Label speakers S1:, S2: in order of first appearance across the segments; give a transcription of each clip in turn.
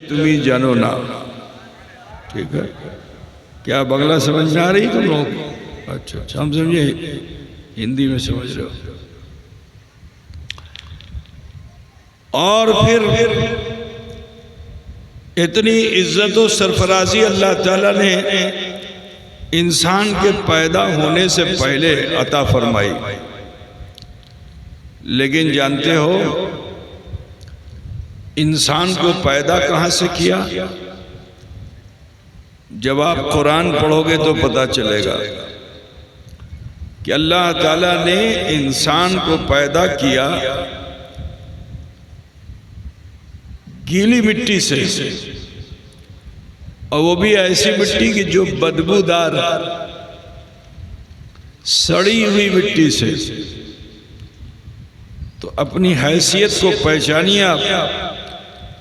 S1: تمہیں جانو نا. ٹھیک ہے؟ کیا بنگلہ سمجھ میں آ رہی تم لوگ؟ اچھا اچھا، ہم سمجھے ہندی میں سمجھ رہے ہو. اور پھر اتنی عزت و سرفرازی اللہ تعالیٰ نے انسان کے پیدا ہونے سے پہلے عطا فرمائی. لیکن جانتے ہو انسان کو پیدا کہاں سے کیا؟ جب آپ قرآن پڑھو گے تو پتہ چلے گا کہ اللہ تعالیٰ نے انسان کو پیدا کیا گیلی مٹی سے، اور وہ بھی ایسی مٹی کی جو بدبودار سڑی ہوئی مٹی سے. تو اپنی حیثیت کو پہچانیے آپ.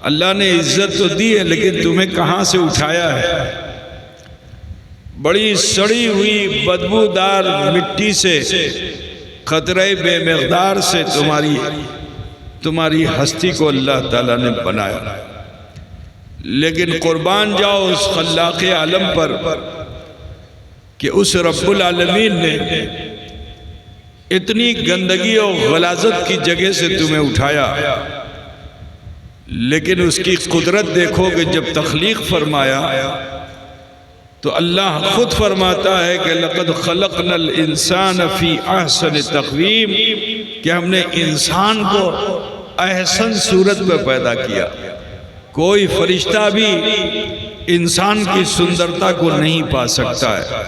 S1: اللہ نے عزت تو دی ہے لیکن تمہیں کہاں سے اٹھایا ہے؟ بڑی سڑی ہوئی بدبودار مٹی سے، قطرے بے مقدار سے تمہاری ہستی کو اللہ تعالیٰ نے بنایا. لیکن قربان جاؤ اس خلاق عالم پر کہ اس رب العالمین نے اتنی گندگی اور غلاظت کی جگہ سے تمہیں اٹھایا. لیکن اس کی قدرت دیکھو کہ جب تخلیق فرمایا تو اللہ خود فرماتا ہے کہ لَقَدْ خَلَقْنَا الْإِنسَانَ فِي أَحْسَنِ تَقْوِيمٍ، کہ ہم نے انسان کو احسن صورت میں پیدا کیا. کوئی فرشتہ بھی انسان کی سندرتا کو نہیں پا سکتا ہے.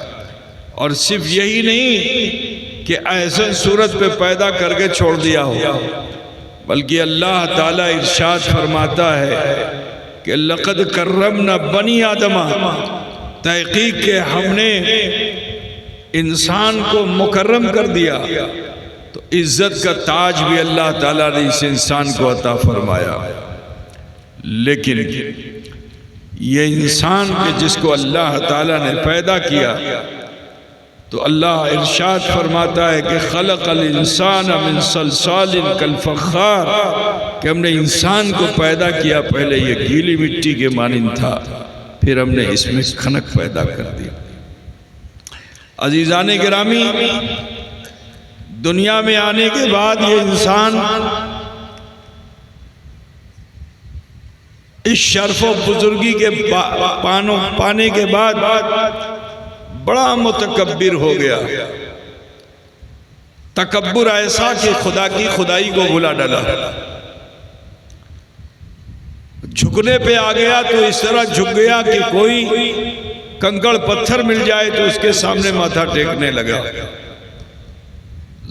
S1: اور صرف یہی نہیں کہ احسن صورت پہ پیدا کر کے چھوڑ دیا ہو، بلکہ اللہ تعالیٰ ارشاد فرماتا ہے کہ لَقَدْ كَرَّمْنَا بَنِي آدَمَ، تحقیق کہ ہم نے انسان کو مکرم کر دیا. تو عزت کا تاج بھی اللہ تعالیٰ نے اس انسان کو عطا فرمایا. لیکن یہ انسان کے جس کو اللہ تعالیٰ نے پیدا کیا تو اللہ ارشاد فرماتا ہے کہ خلق الانسان من صلصال کالفخار، کہ ہم نے انسان کو پیدا کیا پہلے یہ گیلی مٹی کے مانند تھا، پھر ہم نے اس میں کھنک پیدا کر دی. عزیزان گرامی، دنیا میں آنے کے بعد یہ انسان اس شرف و بزرگی کے پانے کے بعد بڑا متکبر ہو گیا. تکبر ایسا کہ خدا کی خدائی کو بھلا ڈالا. جھکنے پہ آ گیا تو اس طرح جھک گیا کہ کوئی کنکڑ پتھر مل جائے تو اس کے سامنے ماتھا ٹیکنے لگا.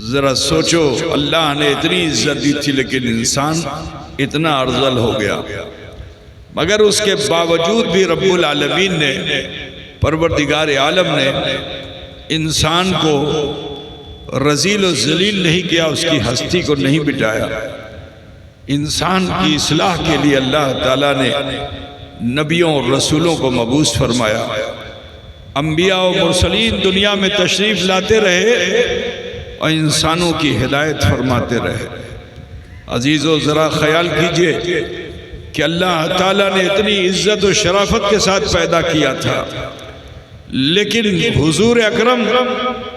S1: ذرا سوچو، اللہ نے اتنی عزت دی تھی لیکن انسان اتنا ارذل ہو گیا. مگر اس کے باوجود بھی رب العالمین نے، پروردگار عالم نے انسان کو رذیل و ذلیل نہیں کیا، اس کی ہستی کو نہیں بٹایا. انسان کی اصلاح کے لیے اللہ تعالیٰ نے نبیوں اور رسولوں کو مبعوث فرمایا. انبیاء و مرسلین دنیا میں تشریف لاتے رہے اور انسانوں کی ہدایت فرماتے رہے. عزیزو ذرا خیال کیجئے کہ اللہ تعالیٰ نے اتنی عزت و شرافت کے ساتھ پیدا کیا تھا، لیکن حضور اکرم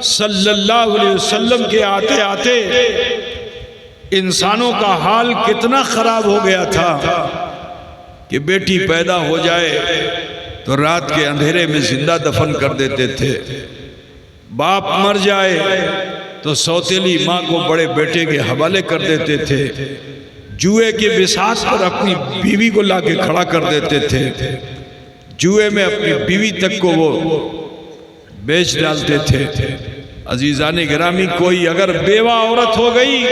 S1: صلی اللہ علیہ وسلم کے آتے آتے انسانوں کا حال کتنا خراب ہو گیا تھا کہ بیٹی پیدا ہو جائے تو رات کے اندھیرے میں زندہ دفن کر دیتے تھے. باپ مر جائے تو سوتیلی ماں کو بڑے بیٹے کے حوالے کر دیتے تھے. جوئے کی بساط پر اپنی بیوی کو لا کے کھڑا کر دیتے تھے. جوئے میں اپنی بیوی تک کو وہ بیچ ڈالتے تھے. عزیزان گرامی، کوئی اگر بیوہ عورت ہو گئی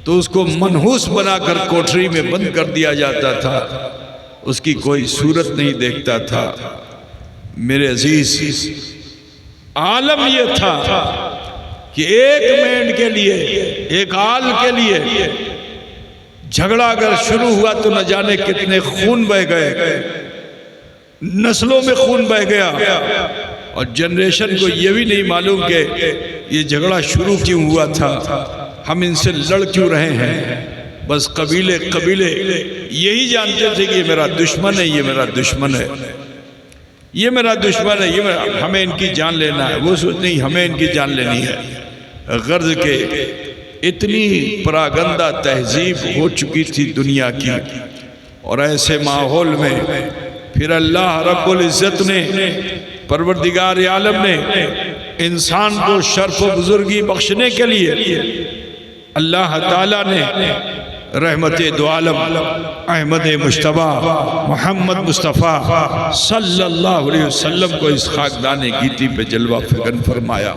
S1: تو اس کو منحوس بنا کر کوٹری میں بند کر دیا جاتا تھا، اس کی کوئی صورت نہیں دیکھتا تھا. میرے عزیز، عالم یہ تھا کہ ایک مینڈ کے لیے، ایک آل کے لیے جھگڑا اگر شروع ہوا تو نہ جانے کتنے خون بہہ گئے، نسلوں میں خون بہہ گیا، اور جنریشن کو یہ بھی نہیں معلوم کہ یہ جھگڑا شروع کیوں ہوا تھا، ہم ان سے لڑ کیوں رہے ہیں. بس قبیلے یہی جانتے تھے کہ یہ میرا دشمن ہے، یہ میرا دشمن ہے، یہ میرا دشمن ہے، ہمیں ان کی جان لینا ہے۔ وہ سوچ نہیں ہمیں ان کی جان لینی ہے۔ غرض کے اتنی پراگندہ تہذیب ہو چکی تھی دنیا کی، اور ایسے ماحول میں پھر اللہ رب العزت نے، پروردگار عالم نے انسان کو شرف و بزرگی بخشنے کے لیے اللہ تعالیٰ نے رحمت دو عالم احمد مجتبی محمد مصطفیٰ صلی اللہ علیہ وسلم کو اس خاکدان گیتی پہ جلوہ فکن فرمایا۔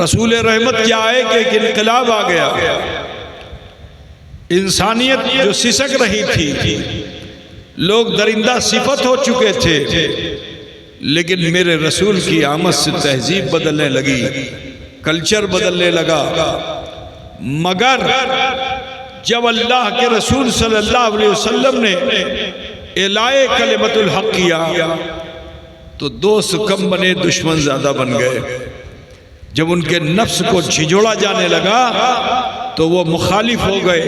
S1: رسول رحمت کیا آئے کہ ایک انقلاب آ گیا۔ انسانیت جو سسک رہی تھی، لوگ درندہ صفت ہو چکے تھے، لیکن میرے رسول کی آمد سے تہذیب بدلنے لگی، کلچر بدلنے لگا۔ مگر جب اللہ کے رسول صلی اللہ علیہ وسلم نے اعلائے کلمت الحق کیا تو دوست کم بنے، دشمن زیادہ بن گئے۔ جب ان کے نفس کو جھجوڑا جانے لگا تو وہ مخالف ہو گئے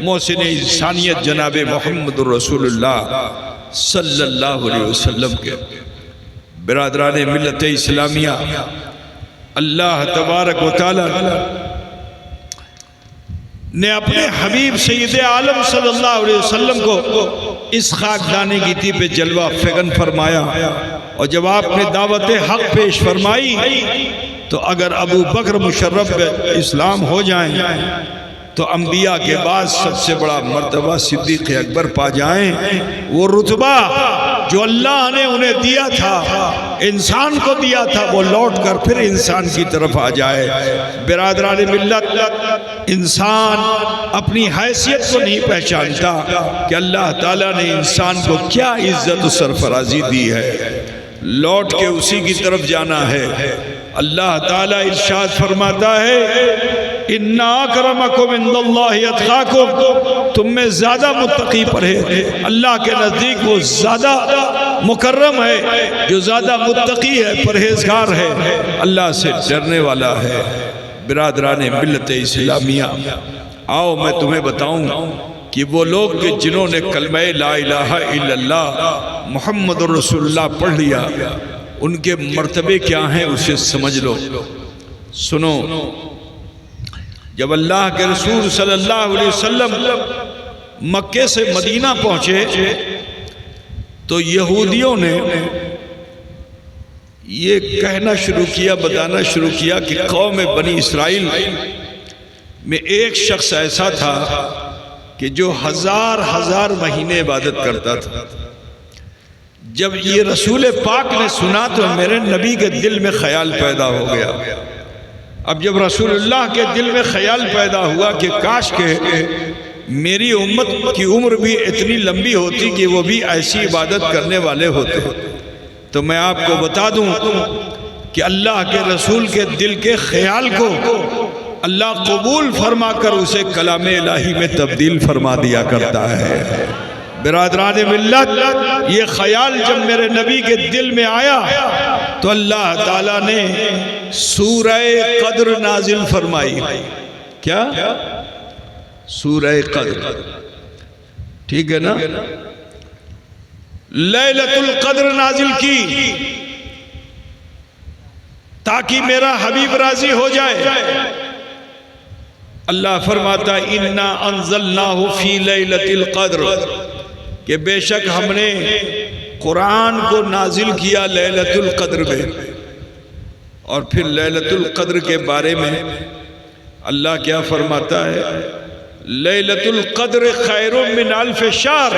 S1: محسن انسانیت جناب محمد رسول اللہ صلی اللہ علیہ وسلم کے۔ برادران ملت اسلامیہ، اللہ تبارک و تعالی نے اپنے حبیب سید عالم صلی اللہ علیہ وسلم کو اس خاکدان گیتی پہ جلوہ فگن فرمایا، اور جب آپ نے دعوت حق پیش فرمائی تو اگر ابو بکر مشرف اسلام ہو جائیں تو انبیاء کے بعد سب سے بڑا مرتبہ صدیق اکبر پا جائیں۔ وہ رتبہ جو اللہ نے انہیں دیا تھا، انسان کو دیا تھا، وہ لوٹ کر پھر انسان کی طرف آ جائے۔ برادران ملت، انسان اپنی حیثیت کو نہیں پہچانتا کہ اللہ تعالیٰ نے انسان کو کیا عزت و سرفرازی دی ہے، لوٹ کے اسی کی طرف جانا ہے۔ اللہ تعالیٰ ارشاد فرماتا ہے اِنَّ أَكْرَمَكُمْ عِندَ اللَّهِ أَتْقَاكُمْ، تم میں زیادہ متقی اللہ کے نزدیک وہ زیادہ مکرم ہے جو زیادہ متقی ہے، پرہیزگار ہے، اللہ سے ڈرنے والا ہے۔ برادران ملت اسلامیہ، آؤ میں تمہیں بتاؤں کہ وہ لوگ جنہوں نے کلمہ لا الہ الا اللہ محمد رسول اللہ پڑھ لیا، ان کے مرتبے کیا ہیں اسے سمجھ لو۔ سنو، جب اللہ کے رسول صلی اللہ علیہ وسلم مکے سے مدینہ پہنچے تو یہودیوں نے یہ کہنا شروع کیا، بتانا شروع کیا کہ قوم بنی اسرائیل میں ایک شخص ایسا تھا کہ جو ہزار مہینے عبادت کرتا تھا۔ جب یہ رسول پاک نے سنا تو میرے نبی کے دل میں خیال پیدا ہو گیا۔ اب جب رسول اللہ کے دل میں خیال پیدا ہوا کہ کاش کہ میری امت کی عمر بھی اتنی لمبی ہوتی کہ وہ بھی ایسی عبادت کرنے والے ہوتے، تو میں آپ کو بتا دوں کہ اللہ کے رسول کے دل کے خیال کو اللہ قبول فرما کر اسے کلام الہی میں تبدیل فرما دیا کرتا ہے۔ برادران ملت، یہ خیال جب میرے نبی کے دل میں آیا تو اللہ تعالیٰ نے سورہ قدر نازل فرمائی۔ کیا؟ سورہ قدر، ٹھیک ہے نا؟ لیلۃ القدر نازل کی تاکہ میرا حبیب راضی ہو جائے۔ اللہ فرماتا اِنَّا أَنزَلْنَاهُ فِي لَيْلَةِ الْقَدْرِ، کہ بے شک ہم نے قرآن کو نازل کیا لیلۃ القدر میں۔ اور پھر لیلۃ القدر کے بارے میں اللہ کیا فرماتا ہے؟ لیلۃ القدر خیر من الف شہر،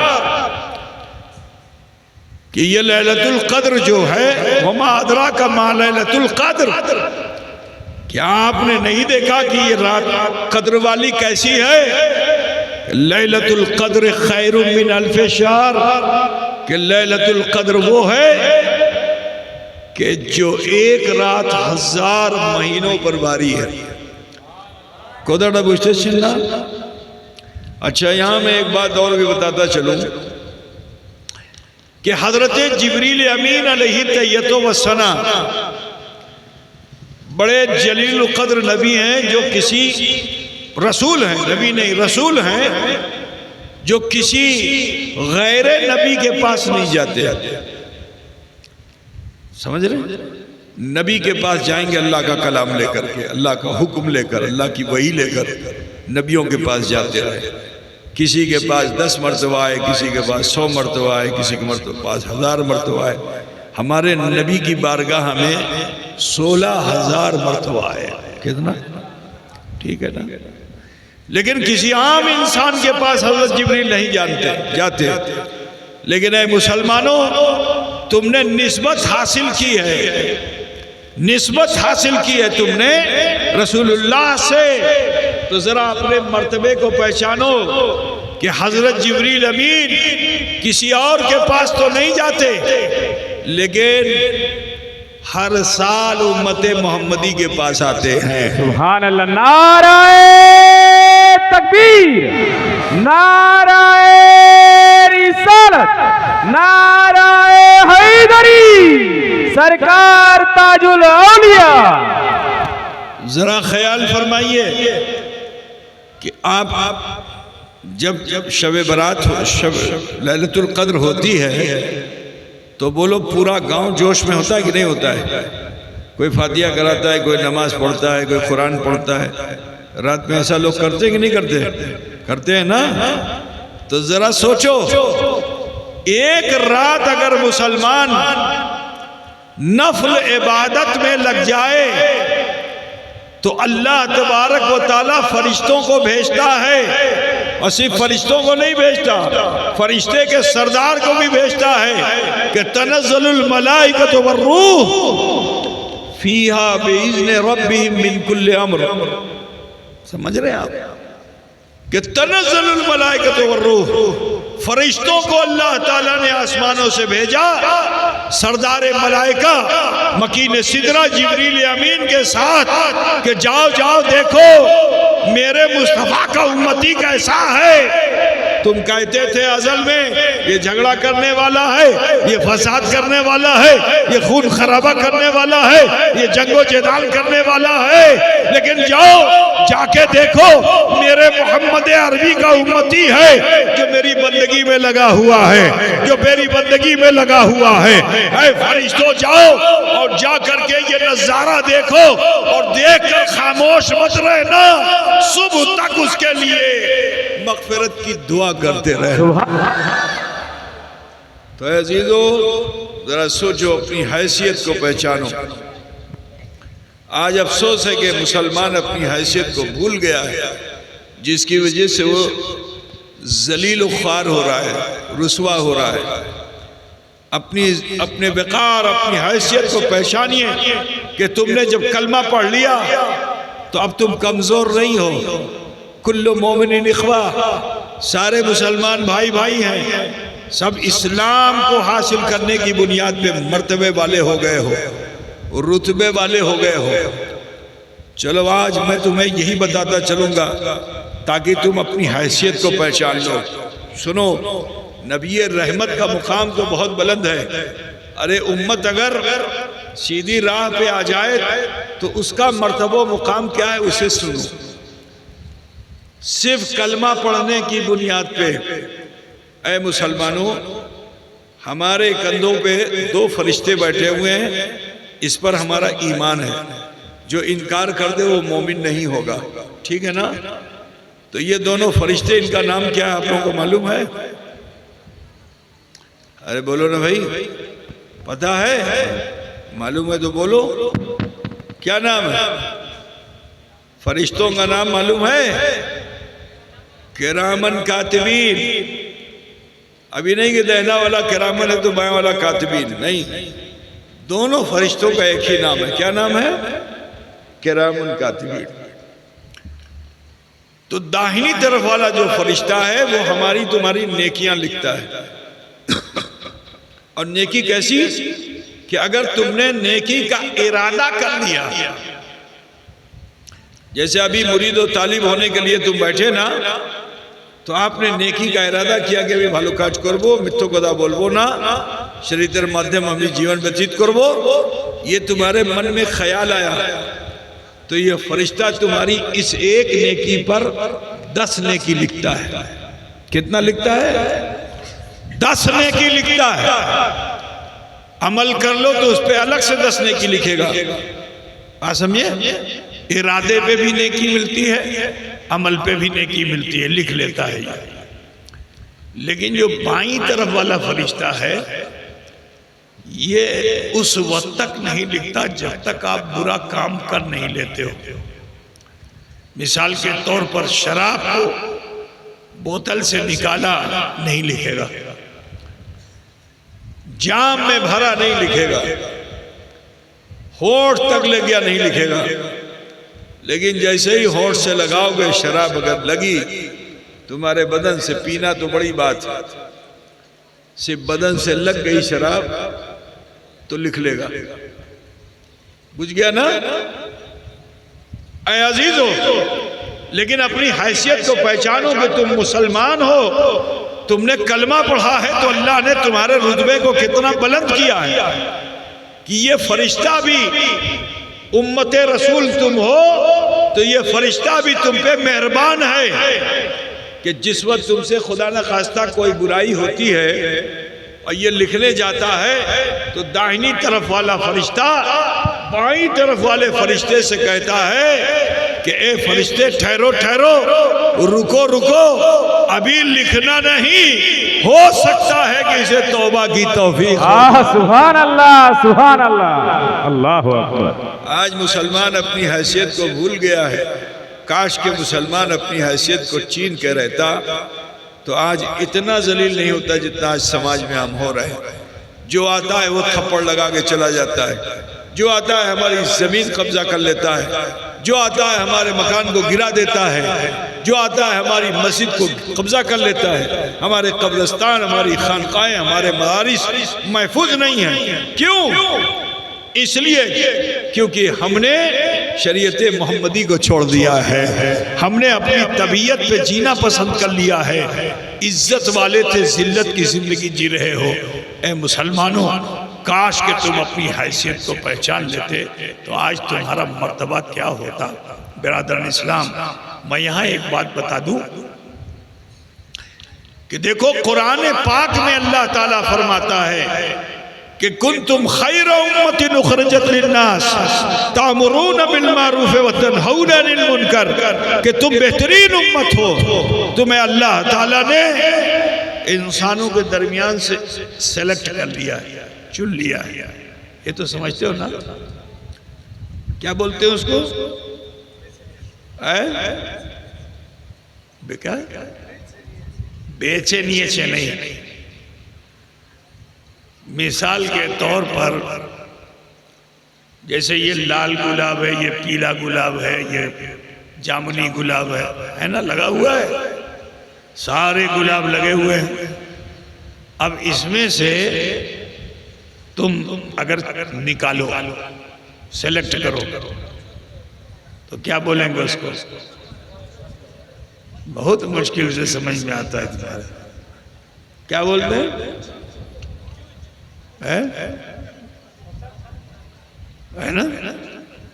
S1: کہ یہ لیلۃ القدر جو ہے وما ادراک ما لیلۃ القدر، کیا آپ نے نہیں دیکھا کہ یہ رات قدر والی کیسی ہے؟ لیلۃ القدر خیر من الف شہر، کہ لیلۃ القدر وہ ہے کہ جو ایک رات 1000 مہینوں پر باری ہے۔ کودا بوجھتے چلنا۔ اچھا، یہاں میں ایک بات اور بھی بتاتا چلوں کہ حضرت جبریل امین علیہ تیت و ثنا بڑے جلیل القدر نبی ہیں جو کسی رسول ہیں، نبی نہیں، رسول ہیں جو کسی غیر نبی کے پاس نہیں جاتے. سمجھ رہے ہیں؟ نبی کے پاس جائیں گے اللہ کا کلام لے کر کے، اللہ کا حکم لے کر، اللہ کی وحی لے کر. نبیوں کے پاس جاتے رہے. کسی کے پاس 10 مرتبہ آئے، کسی کے پاس 100 مرتبہ آئے، کسی کے پاس 1000 مرتبہ آئے. ہمارے نبی کی بارگاہ میں 16,000 مرتبہ آئے. کتنا؟ ٹھیک ہے نا؟ لیکن کسی عام انسان کے پاس حضرت جبریل نہیں جاتے. لیکن اے مسلمانوں، تم نے نسبت حاصل کی ہے، نسبت حاصل کی ہے تم نے رسول اللہ سے. تو ذرا اپنے مرتبے کو پہچانو کہ حضرت جبریل امین کسی اور کے پاس تو نہیں جاتے، لیکن ہر سال امت محمدی کے پاس آتے ہیں.
S2: سبحان اللہ. نعرہ تکبیر، نعرہ رسالت، نعرہ حیدری، سرکار تاج الاولیاء.
S1: ذرا خیال فرمائیے کہ آپ جب شب برات ہو، شب لیلۃ القدر ہوتی ہے تو بولو پورا گاؤں جوش میں ہوتا ہے کہ نہیں ہوتا ہے؟ کوئی فاتحہ کراتا ہے، کوئی نماز پڑھتا ہے، کوئی قرآن پڑھتا ہے. رات میں ایسا لوگ کرتے ہیں کہ نہیں کرتے؟ کرتے ہیں نا. تو ذرا سوچو، ایک رات اگر مسلمان نفل عبادت میں لگ جائے تو اللہ تبارک و تعالیٰ فرشتوں کو بھیجتا ہے. اور صرف فرشتوں کو نہیں بھیجتا، فرشتے کے سردار کو بھی بھیجتا ہے کہ تنزل الملائکۃ والروح فیہا بإذن ربہم من کل امر. سمجھ رہے ہیں آپ کہ تنزل الملائکۃ والروح، فرشتوں کو اللہ تعالیٰ نے آسمانوں سے بھیجا سردار ملائکہ مکین سدرہ جبریل امین کے ساتھ کہ جاؤ جاؤ دیکھو میرے مصطفیٰ کا امتی کیسا ہے. تم کہتے تھے ازل میں یہ جھگڑا کرنے والا ہے، یہ فساد کرنے والا ہے، یہ خون خرابہ کرنے والا ہے، یہ جنگ و جدال کرنے والا ہے. لیکن جاؤ جا کے دیکھو میرے محمد عربی کا امتی ہے جو میری بندگی میں لگا ہوا ہے، جو میری بندگی میں لگا ہوا ہے. اے فرشتوں جاؤ اور جا کر کے یہ نظارہ دیکھو اور دیکھ کر خاموش مت رہنا، صبح تک اس کے لیے مغفرت کی دعا کرتے رہے. تو اے عزیزو ذرا سوچو، اپنی حیثیت کو پہچانو. آج افسوس ہے کہ مسلمان اپنی حیثیت کو بھول گیا ہے، جس کی وجہ سے وہ ذلیل و خوار ہو رہا ہے، رسوا ہو رہا ہے. اپنے وقار، اپنی حیثیت کو پہچانیے کہ تم نے جب کلمہ پڑھ لیا تو اب تم کمزور نہیں ہو. کل مومن اخوہ، سارے مسلمان بھائی بھائی ہیں. سب اسلام کو حاصل کرنے کی بنیاد پہ مرتبے والے ہو گئے ہو، رتبے والے ہو گئے ہو. چلو آج میں تمہیں یہی بتاتا چلوں گا تاکہ تم اپنی حیثیت کو پہچان لو. سنو، نبی رحمت کا مقام تو بہت بلند ہے. ارے امت اگر سیدھی راہ پہ آ جائے تو اس کا مرتبہ مقام کیا ہے اسے سنو. صرف کلمہ پڑھنے کی بنیاد پہ اے مسلمانوں، ہمارے کندھوں پہ 2 فرشتے بیٹھے ہوئے ہیں. اس پر ہمارا ایمان ہے. جو انکار کر دے وہ مومن نہیں ہوگا. ٹھیک ہے نا؟ تو یہ دونوں فرشتے، ان کا نام کیا ہے آپ لوگوں کو معلوم ہے؟ ارے بولو نا بھائی، پتہ ہے؟ معلوم ہے تو بولو. کیا نام ہے فرشتوں کا؟ نام معلوم ہے؟ کرامن کاتبین. ابھی نہیں کہ دہنا والا کرامن ہے تو بائیں والا کاتبین، نہیں. دونوں فرشتوں کا ایک ہی نام ہے. کیا نام ہے؟ کرامن کاتبین. تو داہنی طرف والا جو فرشتہ ہے وہ ہماری تمہاری نیکیاں لکھتا ہے. اور نیکی کیسی کہ اگر تم نے نیکی کا ارادہ کر لیا، جیسے ابھی مرید و طالب ہونے کے لیے تم بیٹھے نا، تو آپ نے نیکی کا ارادہ کیا کہ بھی بھالو کاج کربو، متھو کدا بولبو نا، شریتر مادھیم ہمیں جیون وتیت کربو. یہ تمہارے من میں خیال آیا. تو یہ فرشتہ تمہاری اس ایک نیکی پر 10 نیکی لکھتا ہے. کتنا لکھتا ہے؟ 10 نیکی لکھتا ہے. عمل کر لو تو اس پہ الگ سے 10 نیکی لکھے گا. آپ سمجھے؟ ارادے پہ بھی نیکی ملتی ہے، عمل پہ بھی نیکی ملتی ہے، لکھ لیتا ہے یہ. لیکن جو بائیں طرف والا فرشتہ ہے یہ اس وقت تک نہیں لکھتا جب تک آپ برا کام کر نہیں لیتے ہو. مثال کے طور پر شراب کو بوتل سے نکالا نہیں لکھے گا، جام میں بھرا نہیں لکھے گا، ہونٹ تک لگ گیا نہیں لکھے گا. لیکن جیسے ہی ہونٹ سے لگاؤ گے شراب اگر لگی تمہارے بدن سے، پینا تو بڑی بات ہے، صرف بدن سے لگ گئی شراب تو لکھ لے گا. بجھ گیا نا؟ اے عزیزو، لیکن اپنی حیثیت کو پہچانو کہ تم مسلمان ہو، تم نے کلمہ پڑھا ہے تو اللہ نے تمہارے رتبے کو کتنا بلند کیا ہے کہ یہ فرشتہ بھی امت رسول تم ہو تو یہ فرشتہ بھی تم پہ مہربان ہے کہ جس وقت تم سے خدا نہ خواستہ کوئی برائی ہوتی ہے اور یہ لکھنے جاتا ہے تو داہنی طرف والا فرشتہ بائیں طرف والے فرشتے سے کہتا ہے کہ اے فرشتے ٹھہرو ٹھہرو، رکو رکو، ابھی لکھنا نہیں، ہو سکتا ہے کہ اسے توبہ کی توفیق ہو.
S2: سبحان اللہ، سبحان اللہ، اللہ اکبر.
S1: آج مسلمان اپنی حیثیت کو بھول گیا ہے. کاش کہ مسلمان اپنی حیثیت کو چین کے رہتا تو آج اتنا ذلیل نہیں ہوتا جتنا آج سماج میں ہم ہو رہے ہیں. جو آتا ہے وہ تھپڑ لگا کے چلا جاتا ہے، جو آتا ہے ہماری زمین قبضہ کر لیتا ہے، جو آتا ہے ہمارے مکان کو گرا دیتا ہے، جو آتا ہے ہماری مسجد کو قبضہ کر لیتا ہے. ہمارے قبرستان، ہماری خانقاہیں، ہمارے مدارس محفوظ نہیں ہیں. کیوں؟ اس لیے کیونکہ ہم نے شریعت محمدی کو چھوڑ دیا ہے، ہم نے اپنی طبیعت پہ جینا پسند کر لیا ہے. عزت والے تھے، ذلت کی زندگی جی رہے ہو. اے مسلمانوں، کاش کہ تم اپنی حیثیت کو پہچان لیتے تو آج تمہارا مرتبہ کیا ہوتا. برادران اسلام، میں یہاں ایک بات بتا دوں کہ دیکھو قرآن پاک میں اللہ تعالیٰ فرماتا ہے کہ کنتم خیر امت اخرجت للناس تأمرون بالمعروف وتنہون عن المنکر، کہ تم بہترین امت ہو. تمہیں اللہ تعالیٰ نے انسانوں کے درمیان سے سیلیکٹ کر لیا ہے، چن لیا ہے. یہ تو سمجھتے ہو نا؟ کیا بولتے ہیں اس کو؟ بیچے نیچے نہیں. مثال کے طور پر جیسے یہ لال گلاب ہے، یہ پیلا گلاب ہے، یہ جامنی گلاب ہے نا، لگا ہوا ہے، سارے گلاب لگے ہوئے ہیں. اب اس میں سے تم اگر نکالو، سیلیکٹ کرو تو کیا بولیں گے اس کو؟ بہت مشکل سے سمجھ میں آتا ہے تمہارے. کیا بولتے ہیں؟ ہے نا؟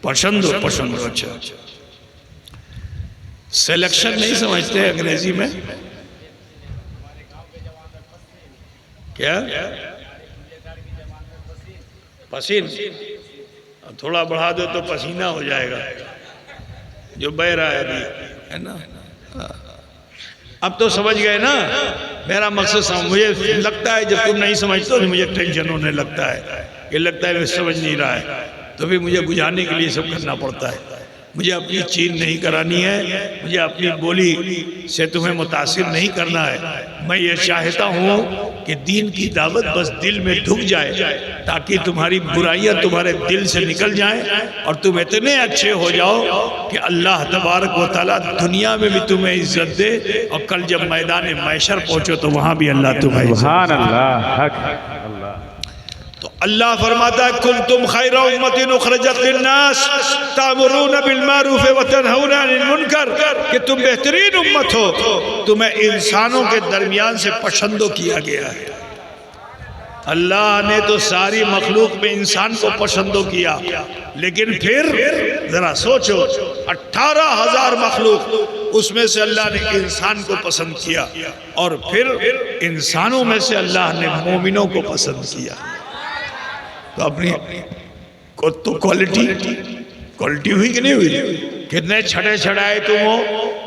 S1: پسند ہو، پسند ہو. اچھا، سیلیکشن نہیں سمجھتے انگریزی میں؟ کیا؟ پسین. تھوڑا بڑھا دو تو پسینہ ہو جائے گا جو بہ رہا ہے ابھی، ہے نا؟ اب تو سمجھ گئے نا میرا مقصد. مجھے لگتا ہے جب تم نہیں سمجھتے تو مجھے ٹینشن ہونے لگتا ہے، یہ لگتا ہے میں سمجھ نہیں رہا ہے، تو پھر مجھے بجھانے کے لیے سب کرنا پڑتا ہے. مجھے اپنی چین نہیں کرانی ہے، مجھے اپنی بولی سے تمہیں متاثر نہیں کرنا ہے. میں یہ چاہتا ہوں کہ دین کی دعوت بس دل میں ڈھک جائے تاکہ تمہاری برائیاں تمہارے دل سے نکل جائیں اور تم اتنے اچھے ہو جاؤ کہ اللہ تبارک و تعالیٰ دنیا میں بھی تمہیں عزت دے اور کل جب میدان محشر پہنچو تو وہاں بھی اللہ تمہیں عزت دے.
S2: سبحان اللہ، حق اللہ.
S1: تو اللہ فرماتا ہے کنتم خیر امت اخرجت للناس تأمرون بالمعروف وتنہون عن المنکر، کہ تم بہترین امت ہو، تمہیں انسانوں کے درمیان سے پسندو کیا گیا ہے. اللہ نے تو ساری مخلوق میں انسان کو پسند کیا، لیکن پھر ذرا سوچو 18,000 مخلوق، اس میں سے اللہ نے انسان کو پسند کیا، اور پھر انسانوں میں سے اللہ نے مومنوں کو پسند کیا۔ تو اپنی تو کوالٹی ہوئی کہ نہیں ہوئی؟ کتنے چھڑے چھڑائے تم ہو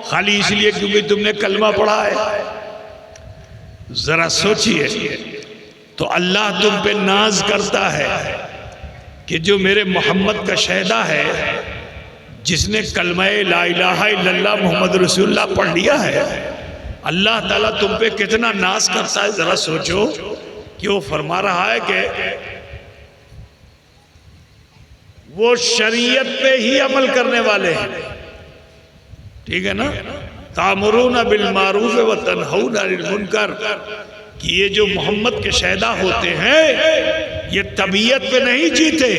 S1: خالی اس لیے کیونکہ تم نے کلمہ پڑھا ہے؟ ذرا سوچئے، تو اللہ تم پہ ناز کرتا ہے کہ جو میرے محمد کا شہدہ ہے، جس نے کلمہ لا الہ الا اللہ محمد رسول اللہ پڑھ لیا ہے، اللہ تعالیٰ تم پہ کتنا ناز کرتا ہے۔ ذرا سوچو کہ وہ فرما رہا ہے کہ وہ شریعت پہ ہی عمل کرنے والے ہیں، ٹھیک ہے نا؟ تَأْمُرُونَ بِالْمَعْرُوفِ وَتَنْهَوْنَ عَنِ الْمُنْکَرِ، کہ یہ جو محمد کے شہدہ ہوتے ہیں یہ طبیعت پہ نہیں جیتے،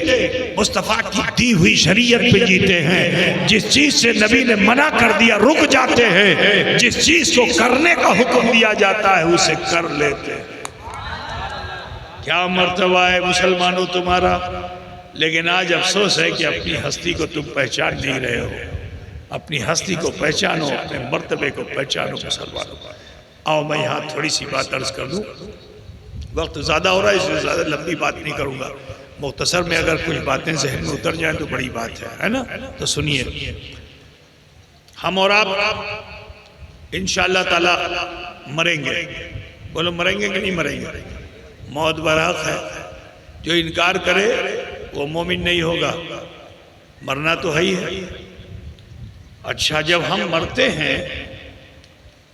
S1: مصطفیٰ کی دی ہوئی شریعت پہ جیتے ہیں۔ جس چیز سے نبی نے منع کر دیا رک جاتے ہیں، جس چیز کو کرنے کا حکم دیا جاتا ہے اسے کر لیتے ہیں۔ کیا مرتبہ ہے مسلمانوں تمہارا! لیکن آج افسوس ہے کہ اپنی ہستی کو تم پہچان نہیں رہے ہو۔ اپنی ہستی کو پہچانو، اپنے مرتبے کو پہچانو مسلمانوں۔ آؤ میں یہاں تھوڑی سی بات عرض کر دوں، وقت زیادہ ہو رہا ہے اس لیے زیادہ لمبی بات نہیں کروں گا، مختصر میں اگر کچھ باتیں ذہن میں اتر جائیں تو بڑی بات ہے نا؟ تو سنیے، ہم اور آپ انشاءاللہ تعالی مریں گے۔ بولو مریں گے کہ نہیں مریں گے؟ موت برحق ہے، جو انکار کرے وہ مومن نہیں ہوگا، مرنا تو ہے ہی ہے۔ اچھا، جب ہم مرتے ہیں،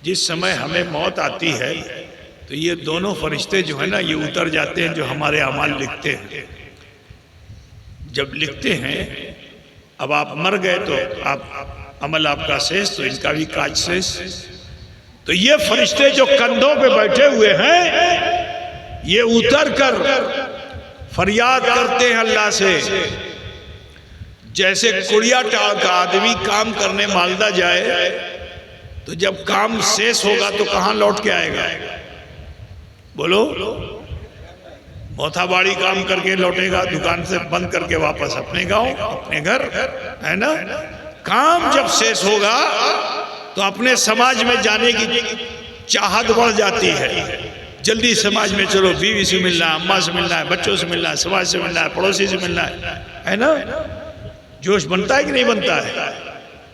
S1: جس سمے ہمیں موت آتی ہے تو یہ دونوں فرشتے جو ہیں نا یہ اتر جاتے ہیں جو ہمارے اعمال لکھتے ہیں۔ جب لکھتے ہیں، اب آپ مر گئے تو عمل آپ کا سیس، تو ان کا بھی کاج سیس۔ تو یہ فرشتے جو کندھوں پہ بیٹھے ہوئے ہیں یہ اتر کر فریاد کرتے ہیں اللہ سے، جیسے کڑیا ٹال کا آدمی کام کرنے مالدہ جائے تو جب کام سیس ہوگا تو کہاں لوٹ کے آئے گا؟ بولو، موتھا باڑی کام کر کے لوٹے گا، دکان سے بند کر کے واپس اپنے گاؤں اپنے گھر، ہے نا؟ کام جب سیس ہوگا تو اپنے سماج میں جانے کی چاہت بڑھ جاتی ہے، جلدی سماج میں چلو، بیوی سے ملنا ہے، اماں سے ملنا ہے، بچوں سے ملنا ہے، سماج سے ملنا ہے، پڑوسی سے ملنا ہے نا؟ جوش بنتا ہے کہ نہیں بنتا ہے؟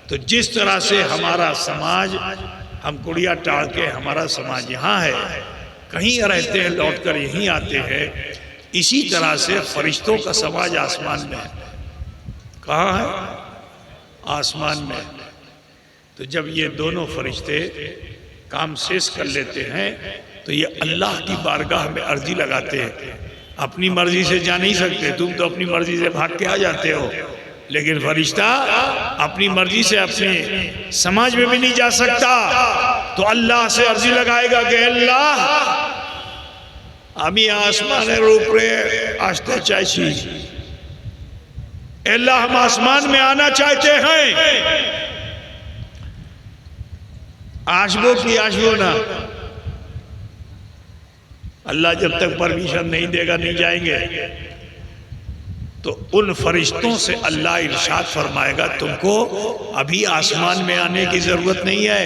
S1: تو جس طرح سے ہمارا سماج، ہم کڑیا ٹاڑ کے ہمارا سماج یہاں ہے، کہیں رہتے ہیں لوٹ کر یہیں آتے ہیں، اسی طرح سے فرشتوں کا سماج آسمان میں ہے۔ کہاں ہے؟ آسمان میں۔ تو جب یہ دونوں فرشتے کام سیس کر لیتے ہیں تو یہ اللہ کی بارگاہ میں عرضی لگاتے ہیں۔ اپنی مرضی سے جا نہیں سکتے، تم تو اپنی مرضی سے بھاگ کے آ جاتے ہو، لیکن فرشتہ اپنی مرضی سے اپنے سماج میں بھی نہیں جا سکتا، تو اللہ سے عرضی لگائے گا کہ اللہ ہمیں آسمان روپرے آشتے چاہیے، اللہ ہم آسمان میں آنا چاہتے ہیں۔ آشبو کی آشبو نا، اللہ جب تک پرمیشن نہیں دے گا نہیں جائیں گے۔ تو ان فرشتوں سے اللہ ارشاد فرمائے گا تم کو ابھی آسمان میں آنے کی ضرورت نہیں ہے،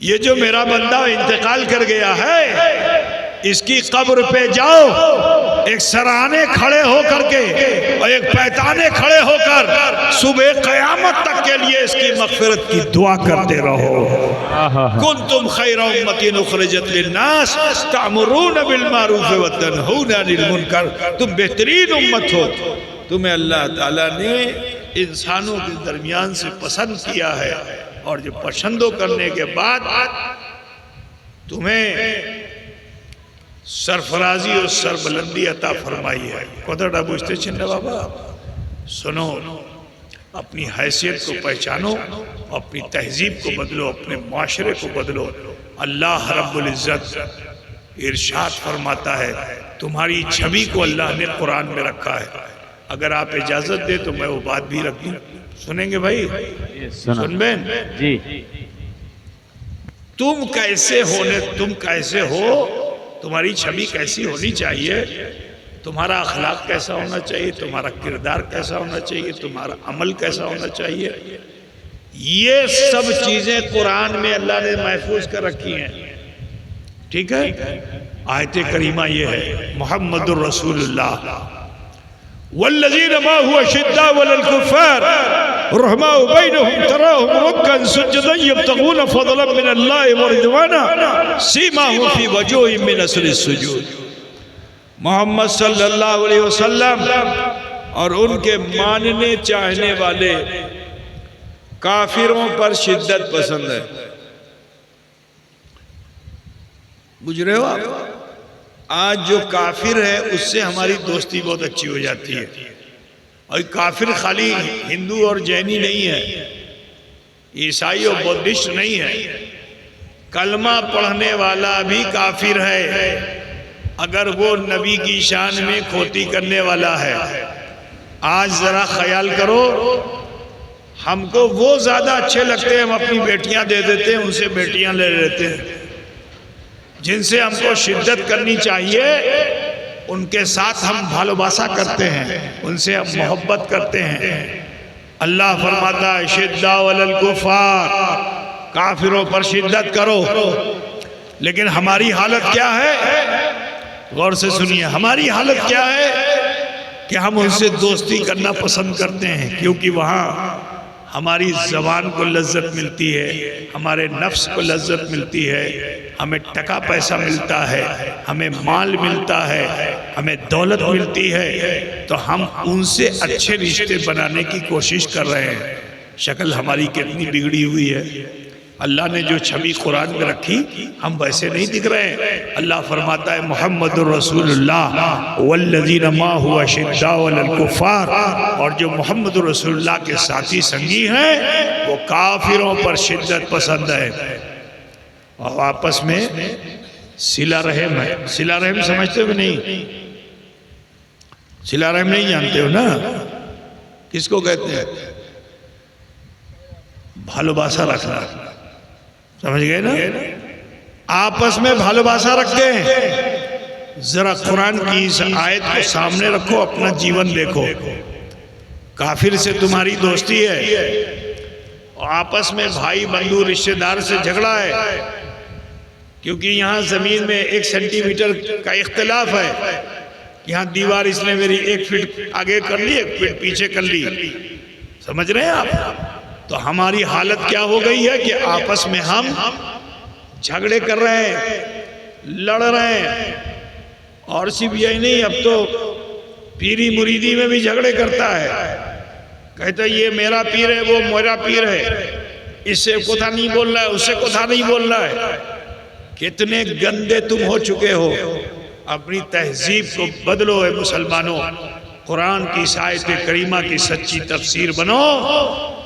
S1: یہ جو میرا بندہ انتقال کر گیا ہے اس کی قبر پہ جاؤ، ایک سرانے کھڑے ہو کر کے اور ایک پیتانے کھڑے ہو کر صبح قیامت تک کے لیے اس کی مغفرت کی دعا کرتے رہو۔ کنتم خیر امت اخرجت للناس تأمرون بالمعروف وتنہون عن المنکر، تم بہترین امت ہو، تمہیں اللہ تعالیٰ نے انسانوں کے درمیان سے پسند کیا ہے، اور جو پسندوں کرنے کے بعد تمہیں سرفرازی اور سربلندی عطا فرمائی ہے۔ قدرہ بوجھتے چھنے بابا، سنو، اپنی حیثیت کو پہچانو، اپنی تہذیب کو بدلو، اپنے معاشرے کو بدلو۔ اللہ رب العزت ارشاد فرماتا ہے، تمہاری چھبی کو اللہ نے قرآن میں رکھا ہے۔ اگر آپ اجازت دے تو میں وہ بات بھی رکھ دوں، سنیں گے بھائی؟ سن بین جی، تم کیسے ہو تمہاری چھبی کیسی ہونی چاہیے، تمہارا اخلاق کیسا ہونا چاہیے، تمہارا کردار کیسا ہونا چاہیے، تمہارا عمل کیسا ہونا چاہیے، یہ سب چیزیں قرآن میں اللہ نے محفوظ کر رکھی ہیں. ٹھیک ہے. آیت کریمہ یہ ہے محمد الرسول اللہ والذین معه اشداء علی الکفار رحماء بینہم تراہم رکعا سجدا یبتغون فضلا من اللہ ورضوانا سیماہم فی وجوہہم من اثر السجود. محمد صلی اللہ علیہ وسلم اور ان کے ماننے چاہنے والے کافروں پر شدت پسند ہے. بجھ رہے ہو آپ؟ آج جو کافر ہے اس سے ہماری دوستی بہت اچھی ہو جاتی ہے. اور کافر خالی ہندو اور جینی نہیں ہے، عیسائی اور بودھسٹ نہیں ہے، کلمہ پڑھنے والا بھی کافر ہے اگر وہ نبی کی شان میں کھوٹی کرنے والا ہے. آج ذرا خیال کرو، ہم کو وہ زیادہ اچھے لگتے ہیں، ہم اپنی بیٹیاں دے دیتے ہیں، ان سے بیٹیاں لے لیتے ہیں. جن سے ہم کو شدت کرنی چاہیے ان کے ساتھ ہم بھالوباسا کرتے ہیں، ان سے ہم محبت کرتے ہیں. اللہ فرماتا ہے شدہ علی الکفار، کافروں پر شدت کرو. لیکن ہماری حالت کیا ہے؟ غور سے سنیے، ہماری حالت کیا ہے کہ ہم ان سے دوستی کرنا پسند کرتے ہیں کیونکہ وہاں ہماری زبان کو لذت ملتی ہے، ہمارے نفس کو لذت ملتی ہے، ہمیں ٹکا پیسہ ملتا ہے، ہمیں مال ملتا ہے، ہمیں دولت ملتی ہے، تو ہم ان سے اچھے رشتے بنانے کی کوشش کر رہے ہیں. شکل ہماری کتنی بگڑی ہوئی ہے. اللہ نے جو چھبی قرآن میں رکھی ہم ویسے نہیں دکھ رہے ہیں. اللہ فرماتا ہے محمد الرسول اللہ والذین معہ اشداء علی الکفار، اور جو محمد الرسول اللہ کے ساتھی سنگی ہیں وہ کافروں پر شدت پسند ہے. اور آپس میں صلہ رحم ہے. صلہ رحم سمجھتے ہو کہ نہیں؟ صلہ رحم نہیں جانتے ہو نا؟ کس کو کہتے ہیں؟ بھالوباسا رکھنا. سمجھ گئے نا؟ آپس میں بھالوباسا رکھتے ہیں. ذرا قرآن کی اس آیت کو سامنے رکھو، اپنا جیون دیکھو. کافر سے تمہاری دوستی ہے، آپس میں بھائی بندو رشتہ دار سے جھگڑا ہے کیونکہ یہاں زمین میں 1 سینٹی میٹر کا اختلاف ہے. یہاں دیوار اس نے میری 1 فٹ آگے کر لی، 1 فٹ پیچھے کر لی. سمجھ رہے ہیں آپ؟ تو ہماری حالت کیا ہو گئی ہے کہ آپس میں ہم جھگڑے کر رہے ہیں، لڑ رہے ہیں. اور صرف یہی نہیں، اب تو پیری مریدی میں بھی جھگڑے کرتا ہے. کہتا ہے یہ میرا پیر ہے، وہ میرا پیر ہے، اس سے کتھا نہیں بول رہا ہے، اس سے کتھا نہیں بول رہا ہے. کتنے گندے تم ہو چکے ہو. اپنی تہذیب کو بدلو اے مسلمانوں. قرآن کی آیت کریمہ کی سچی تفسیر بنو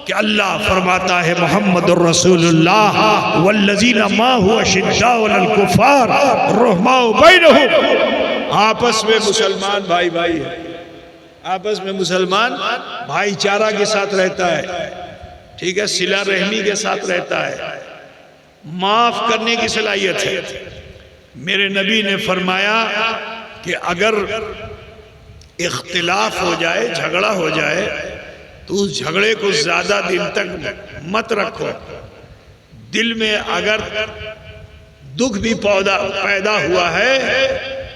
S1: کہ اللہ فرماتا ہے محمد الرسول اللہ والذین معہ اشداء علی الکفار رحماء بینہم. آپس میں مسلمان بھائی بھائی ہے، آپس میں مسلمان بھائی چارہ کے ساتھ رہتا ہے. ٹھیک ہے، صلہ رحمی کے ساتھ رہتا ہے، معاف کرنے کی صلاحیت ہے. میرے نبی نے فرمایا کہ اگر اختلاف ہو جائے، جھگڑا ہو جائے تو اس جھگڑے کو زیادہ دن تک مت رکھو. دل میں اگر دکھ بھی پیدا ہوا ہے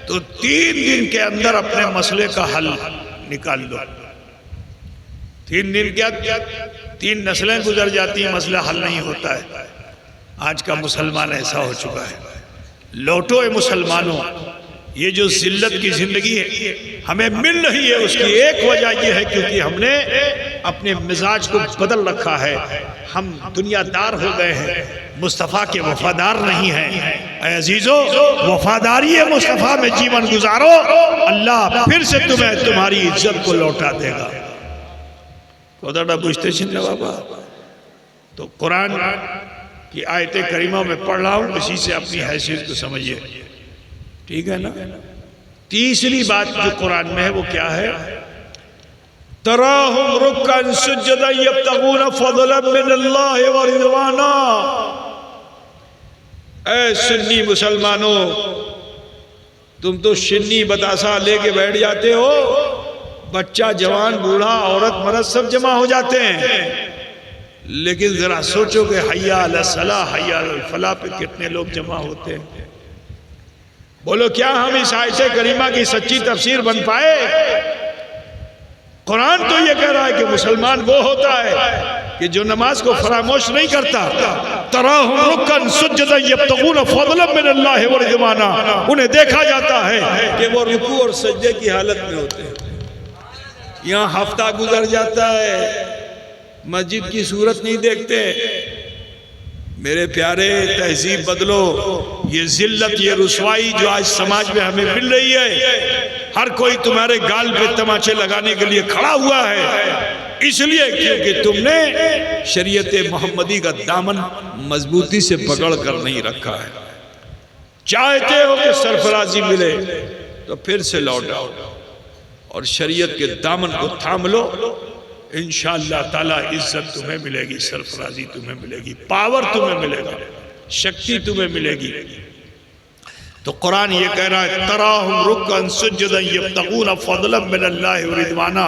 S1: تو 3 دن کے اندر اپنے مسئلے کا حل نکال دو. 3 دن کیا 3 نسلیں گزر جاتی ہیں، مسئلہ حل نہیں ہوتا ہے. آج کا مسلمان ایسا ہو چکا ہے. لوٹو اے مسلمانوں، یہ جو ذلت کی زندگی ہے ہمیں مل رہی ہے، اس کی ایک وجہ یہ ہے کیونکہ ہم نے اپنے مزاج کو بدل رکھا ہے. ہم دنیا دار ہو گئے ہیں، مصطفیٰ کے وفادار نہیں ہیں. اے عزیزو، وفاداری مصطفیٰ میں جیون گزارو، اللہ پھر سے تمہیں تمہاری عزت کو لوٹا دے گا. خدا بوجھتے چھنے بابا. تو قرآن کی آیت کریمہ میں پڑھ رہا ہوں، اسی سے اپنی حیثیت کو سمجھیے. ٹھیک ہے نا؟ تیسری بات جو قرآن میں ہے وہ کیا ہے؟ تراہم رکعا سجدا یبتغون فضلا من اللہ ورضوانا. اے سنی مسلمانوں، تم تو شنی بتاسا لے کے بیٹھ جاتے ہو، بچہ جوان بوڑھا عورت مرد سب جمع ہو جاتے ہیں، لیکن ذرا سوچو کہ حی علی الصلاح حی علی الفلاح پہ کتنے لوگ جمع ہوتے ہیں؟ بولو کیا ہم اس آیت کریمہ کی سچی تفسیر بن پائے؟ قرآن تو یہ کہہ رہا ہے کہ مسلمان وہ ہوتا ہے کہ جو نماز کو فراموش نہیں کرتا، تراہم رکن سجدا یبتغون فضلا من اللہ ورضوانا، انہیں دیکھا جاتا ہے کہ وہ رکوع اور سجدے کی حالت میں ہوتے ہیں۔ یہاں ہفتہ گزر جاتا ہے، مسجد کی صورت نہیں دیکھتے۔ میرے پیارے تہذیب بدلو، یہ ذلت یہ رسوائی جو آج سماج میں ہمیں مل رہی ہے، ہر کوئی تمہارے گال پہ تماچے لگانے کے لیے کھڑا ہوا ہے، اس لیے کیونکہ تم نے شریعت محمدی کا دامن مضبوطی سے پکڑ کر نہیں رکھا ہے۔ چاہتے ہو کہ سرفرازی ملے تو پھر سے لوٹ آؤ اور شریعت کے دامن کو تھام لو، انشاءاللہ تعالی عزت تمہیں ملے گی، سرفرازی تمہیں ملے گی، پاور تمہیں ملے گا، شکتی تمہیں ملے گی۔ تو قرآن یہ کہہ رہا ہے تراہم رکن سجدا یبتغون فضلا من اللہ ورضوانا،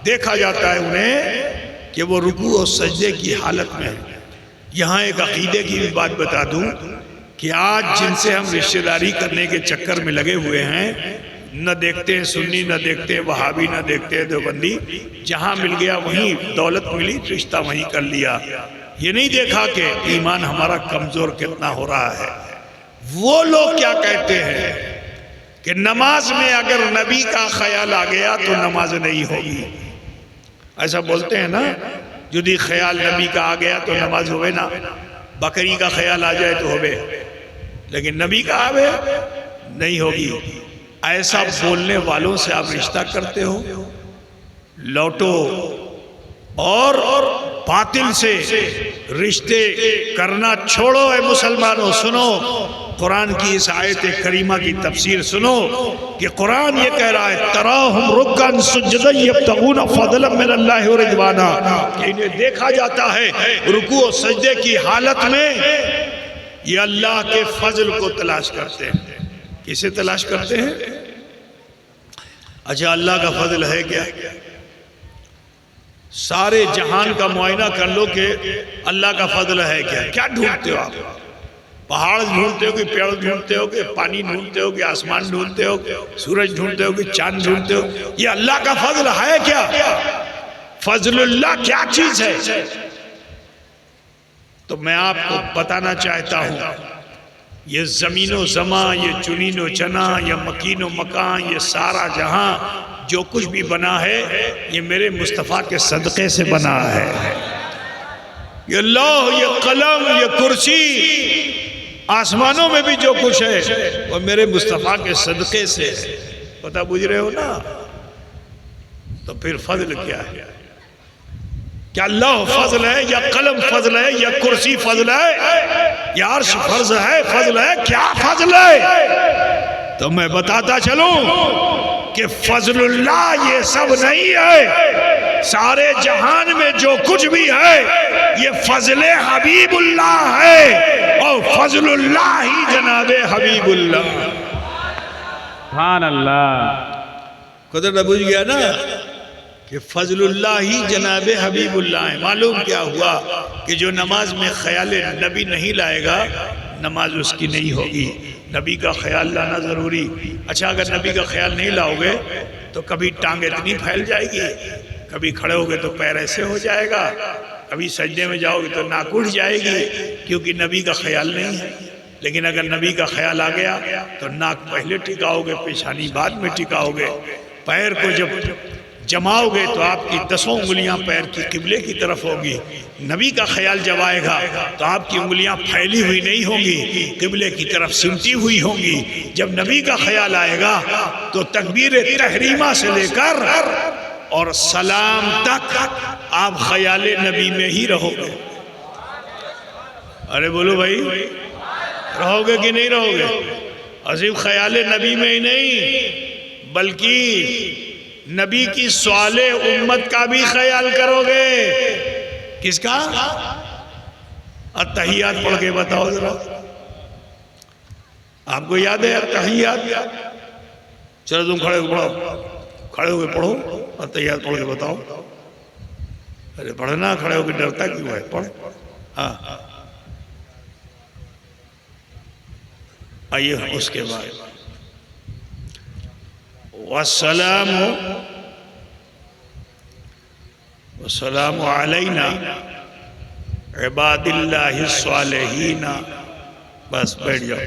S1: دیکھا جاتا ہے انہیں کہ وہ رکوع اور سجدے کی حالت میں ہے۔ یہاں ایک عقیدے کی بھی بات بتا دوں کہ آج جن سے ہم رشتہ داری کرنے کے چکر میں لگے ہوئے ہیں، نہ دیکھتے ہیں سنی، نہ دیکھتے ہیں وہابی، نہ دیکھتے ہیں دیوبندی، جہاں مل گیا وہیں دولت ملی، رشتہ وہیں کر لیا، یہ نہیں دیکھا کہ ایمان ہمارا کمزور کتنا ہو رہا ہے۔ وہ لوگ کیا کہتے ہیں کہ نماز میں اگر نبی کا خیال آ گیا تو نماز نہیں ہوگی، ایسا بولتے ہیں نا، جدی خیال نبی کا آ گیا تو نماز ہوئے نا، بکری کا خیال آ جائے تو ہوئے، لیکن نبی کا آوے نہیں ہوگی۔ ایسا بولنے والوں سے آپ رشتہ کرتے ہو، لوٹو اور باطل سے رشتے کرنا چھوڑو۔ اے مسلمانوں سنو، قرآن کی اس آیت کریمہ کی تفسیر سنو کہ قرآن یہ کہہ رہا ہے تراہم رکن سجدا یبتغون فضلا من اللہ ورضوانا، کہ انہیں دیکھا جاتا ہے رکوع و سجدے کی حالت میں یہ اللہ کے فضل کو تلاش کرتے ہیں۔ کسے تلاش کرتے ہیں؟ اچھا اللہ کا فضل ہے کیا؟ سارے جہان کا معائنہ کر لو کہ اللہ کا فضل ہے کیا؟ کیا ڈھونڈتے ہو آپ؟ پہاڑ ڈھونڈتے ہو کہ پیڑ ڈھونڈتے ہو کہ پانی ڈھونڈتے ہو کہ آسمان ڈھونڈتے ہو، سورج ڈھونڈتے ہو کہ چاند ڈھونڈتے ہو؟ یہ اللہ کا فضل ہے کیا؟ فضل اللہ کیا چیز ہے؟ تو میں آپ کو بتانا چاہتا ہوں، یہ زمین و زمان، یہ چنین و چنا، یہ مکین و مکان، یہ سارا جہاں جو کچھ بھی بنا ہے یہ میرے مصطفیٰ کے صدقے سے بنا ہے۔ یہ لوح، یہ قلم، یہ کرسی، آسمانوں میں بھی جو کچھ ہے وہ میرے مصطفیٰ کے صدقے سے ہے۔ پتہ بجھ رہے ہو نا؟ تو پھر فضل کیا ہے؟ کیا اللہ فضل ہے یا قلم فضل ہے یا کرسی فضل ہے یا عرش فضل ہے کیا فضل ہے؟ تو میں بتاتا چلوں کہ فضل اللہ یہ سب نہیں ہے، سارے جہان میں جو کچھ بھی ہے یہ فضل حبیب اللہ ہے، اور فضل اللہ ہی جناب حبیب اللہ۔
S2: سبحان اللہ،
S1: قدر بجھ گیا نا کہ فضل اللہ ہی جناب حبیب اللہ ہے۔ معلوم کیا ہوا کہ جو نماز میں خیال نبی نہیں لائے گا نماز اس کی نہیں ہوگی۔ نبی کا خیال لانا ضروری۔ اچھا اگر نبی کا خیال نہیں لاؤ گے تو کبھی ٹانگ اتنی پھیل جائے گی، کبھی کھڑے ہوگے تو پیر ایسے ہو جائے گا، کبھی سجدے میں جاؤ گے تو ناک اٹھ جائے گی، کیونکہ نبی کا خیال نہیں ہے۔ لیکن اگر نبی کا خیال آ گیا تو ناک پہلے ٹکاؤ گے، پیشانی بعد میں ٹکاؤ گے، پیر کو جب جماؤ گے تو آپ کی 10 انگلیاں پیر کی قبلے کی طرف ہوگی۔ نبی کا خیال جب آئے گا تو آپ کی انگلیاں پھیلی ہوئی نہیں ہوں گی، قبلے کی طرف سمٹی ہوئی ہوں گی۔ جب نبی کا خیال آئے گا تو تکبیر تحریمہ سے لے کر اور سلام تک آپ خیال نبی میں ہی رہو گے۔ ارے بولو بھائی، رہو گے کہ نہیں رہو گے؟ عظیم خیال نبی میں ہی نہیں بلکہ نبی کی سوال امت کا بھی خیال کرو گے۔ کس کا؟ التحیات پڑھ کے بتاؤ ذرا، آپ کو یاد ہے التحیات؟ چلو تم کھڑے ہو پڑھو، کھڑے ہو کے پڑھو اور تیار پڑھ کے بتاؤ. ارے پڑھنا، کھڑے ہو کے ڈرتا کیوں ہے؟ پڑھ. ہاں آئیے اس کے بعد والسلام علینا عباد اللہ الصالحین. بس بیٹھ جاؤ.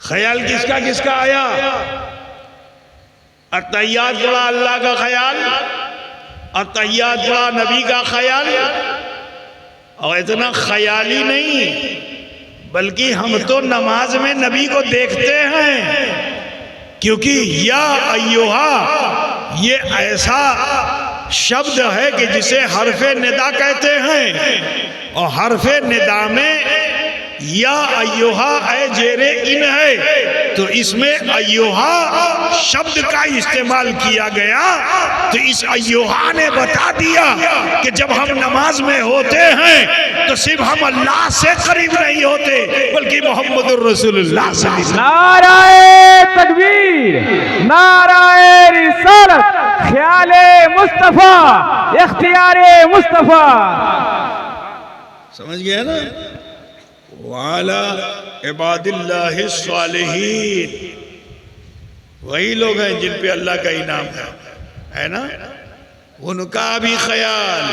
S1: خیال کس کا آیا؟ اتحیات پڑھا اللہ کا خیال، اتحیات پڑھا نبی کا خیال. اور اتنا خیالی نہیں بلکہ ہم تو نماز میں نبی کو دیکھتے ہیں، کیونکہ یا ایوہا یہ ایسا شبد ہے کہ جسے حرف ندا کہتے ہیں، اور حرف ندا میں یا ایوہا اے جیرے ان ہے، تو اس میں ایوہا شبد کا استعمال کیا گیا. تو اس ایوہا نے بتا دیا کہ جب ہم نماز میں ہوتے ہیں تو صرف ہم اللہ سے قریب نہیں ہوتے بلکہ محمد الرسول اللہ صلی اللہ علیہ وسلم.
S2: نعرہ تکبیر، نعرہ رسالت، خیال مصطفیٰ، اختیار مصطفیٰ.
S1: سمجھ گیا نا؟ وَعَلَىٰ عِبَادِ اللَّهِ الصَّالِحِينَ. وہی لوگ ہیں جن پہ اللہ کا انعام ہے نا؟ ان کا بھی خیال.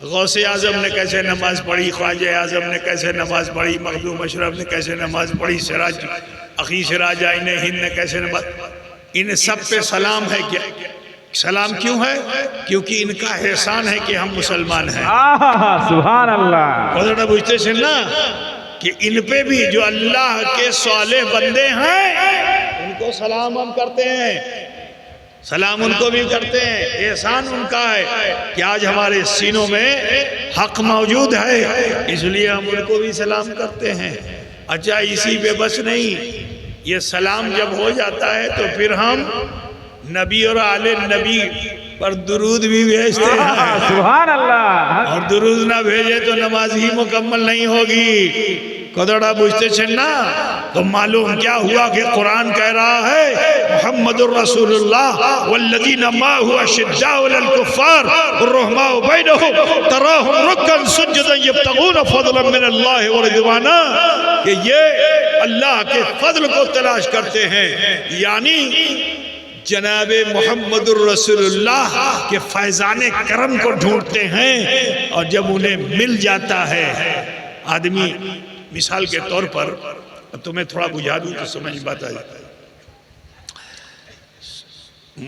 S1: غوث اعظم نے کیسے نماز پڑھی، خواجہ اعظم نے کیسے نماز پڑھی، مخدوم اشرف نے کیسے نماز پڑھی، سراج اخی سراج آئین ہند نے کیسے نماز. ان سب پہ سلام ہے. کیا سلام کیوں ہے؟ کیونکہ ان کا احسان ہے کہ ہم مسلمان ہیں.
S2: سبحان اللہ.
S1: بہت بوجھتے ہیں نا کہ ان پہ بھی جو اللہ کے صالح بندے ہیں ان کو سلام ہم کرتے ہیں، سلام ان کو بھی کرتے ہیں. احسان ان کا ہے کہ آج ہمارے سینوں میں حق موجود ہے، اس لیے ہم ان کو بھی سلام کرتے ہیں. اچھا اسی پہ بس نہیں، یہ سلام جب ہو جاتا ہے تو پھر ہم نبی اور آل نبی پر درود بھی بھیجتے ہیں.
S2: سبحان اللہ.
S1: اور درود نہ بھیجے تو نماز ہی مکمل نہیں ہوگی. قدرہ بوجھتے چھنا تو معلوم کیا ہوا کہ قرآن کہہ رہا ہے محمد الرسول اللہ والذین معه اشداء علی الکفار الرحماء بینہم تراہم رکعا سجدا یبتغون فضلا من اللہ ورضوانا. کہ یہ اللہ کے فضل کو تلاش کرتے ہیں، یعنی جناب محمد الرسول اللہ کے فیضان کرم کو ڈھونڈتے ہیں. اور جب انہیں مل جاتا ہے آدمی، مثال کے طور پر اب تمہیں تھوڑا بجھا دوں تو سمجھ بات آ جاتا ہے.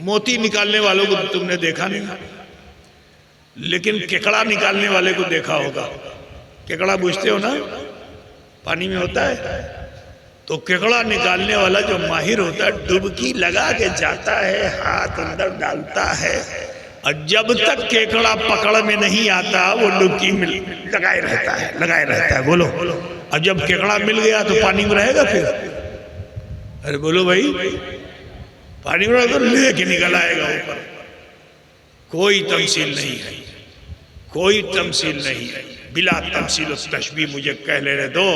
S1: موتی نکالنے والوں کو تم نے دیکھا نہیں، لیکن ککڑا نکالنے والے کو دیکھا ہوگا. ککڑا بوجھتے ہو نا، پانی میں ہوتا ہے. تو ککڑا نکالنے والا جو ماہر ہوتا ہے ڈبکی لگا کے جاتا ہے، ہاتھ اندر ڈالتا ہے، اور جب تک کیکڑا پکڑ میں نہیں آتا وہ ڈبکی میں لگائے رہتا ہے. بولو. اور جب کیکڑا مل گیا تو پانی میں رہے گا پھر؟ ارے بولو بھائی، پانی میں رہے گا تو لے کے نکل آئے گا اوپر. کوئی تمثیل نہیں ہے، کوئی تمثیل نہیں ہے. بلا تمثیل و تشبیہ مجھے کہہ لینے دو.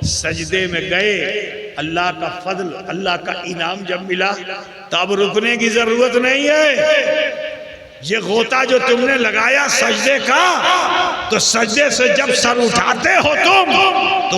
S1: سجدے میں گئے، اللہ کا فضل، اللہ کا انعام جب ملا تو اب رکنے کی ضرورت نہیں ہے. یہ غوطہ جو تم نے لگایا سجدے کا، تو سجدے سے جب سر اٹھاتے ہو تم تو